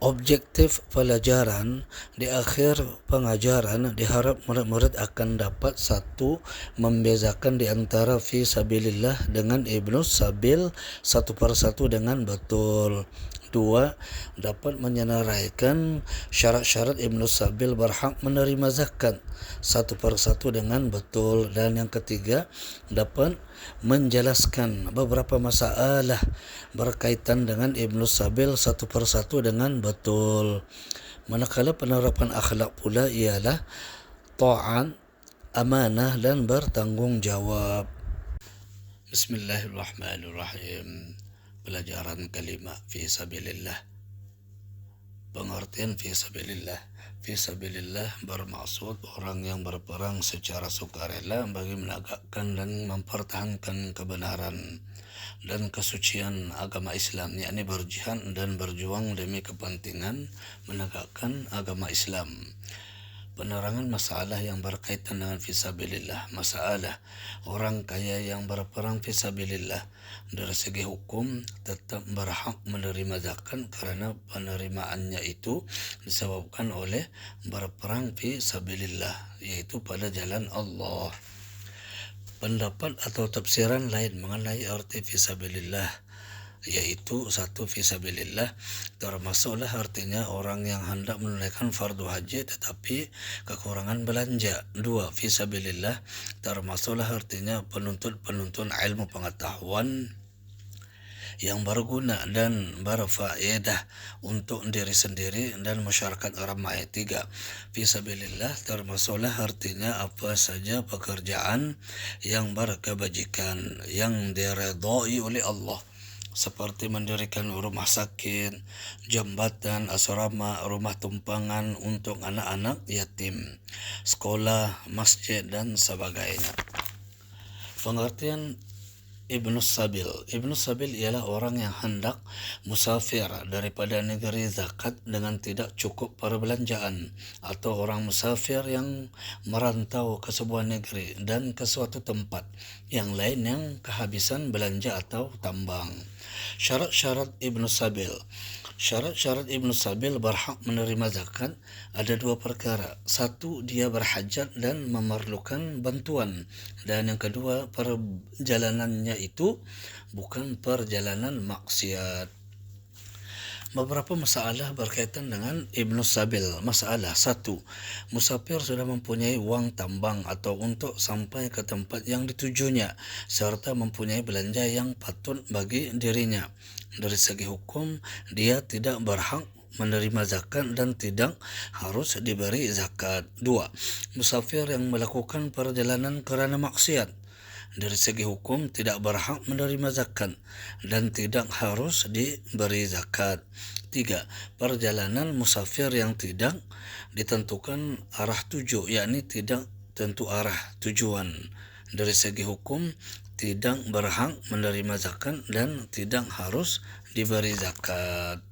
Objektif pelajaran di akhir pengajaran diharap murid-murid akan dapat satu, membezakan di antara fi sabilillah dengan ibnu sabil satu persatu dengan betul. Dua, dapat menyenaraikan syarat-syarat ibnu sabil berhak menerima zakat satu persatu dengan betul. Dan yang ketiga, dapat menjelaskan beberapa masalah berkaitan dengan ibnu sabil satu persatu dengan betul. Manakala penerapan akhlak pula ialah ta'at, amanah dan bertanggungjawab. Bismillahirrahmanirrahim. Pelajaran kalimat fi sabilillah. Pengertian fi sabilillah. Fi sabilillah bermaksud orang yang berperang secara sukarela bagi menegakkan dan mempertahankan kebenaran dan kesucian agama Islam, yakni berjihad dan berjuang demi kepentingan menegakkan agama Islam. Penerangan masalah yang berkaitan dengan fisabilillah. Masalah orang kaya yang berperang fisabilillah dari segi hukum tetap berhak menerima zakat kerana penerimaannya itu disebabkan oleh berperang fisabilillah, iaitu pada jalan Allah. Pendapat atau tafsiran lain mengenai arti fisabilillah, iaitu satu, fisabilillah termasuklah artinya orang yang hendak menunaikan fardu haji tetapi kekurangan belanja. Dua, fisabilillah termasuklah artinya penuntut ilmu pengetahuan yang berguna dan berfaedah untuk diri sendiri dan masyarakat ramai. Tiga, fisabilillah termasuklah artinya apa saja pekerjaan yang berkebajikan yang diredai oleh Allah, seperti mendirikan rumah sakit, jambatan, asrama, rumah tumpangan untuk anak-anak yatim, sekolah, masjid dan sebagainya. Pengertian Ibnu Sabil. Ibnu Sabil ialah orang yang hendak musafir daripada negeri zakat dengan tidak cukup perbelanjaan, atau orang musafir yang merantau ke sebuah negeri dan ke suatu tempat yang lain yang kehabisan belanja atau tambang. Syarat-syarat Ibnu Sabil. Syarat-syarat Ibnu Sabil berhak menerima zakat ada dua perkara. Satu, dia berhajat dan memerlukan bantuan. Dan yang kedua, perjalanannya itu bukan perjalanan maksiat. Beberapa masalah berkaitan dengan Ibnu Sabil. Masalah satu, musafir sudah mempunyai wang tambang atau untuk sampai ke tempat yang ditujunya serta mempunyai belanja yang patut bagi dirinya. Dari segi hukum, dia tidak berhak menerima zakat dan tidak harus diberi zakat. Dua, musafir yang melakukan perjalanan kerana maksiat, dari segi hukum tidak berhak menerima zakat dan tidak harus diberi zakat. Tiga, perjalanan musafir yang tidak ditentukan arah tuju, yakni tidak tentu arah tujuan, dari segi hukum tidak berhak menerima zakat dan tidak harus diberi zakat.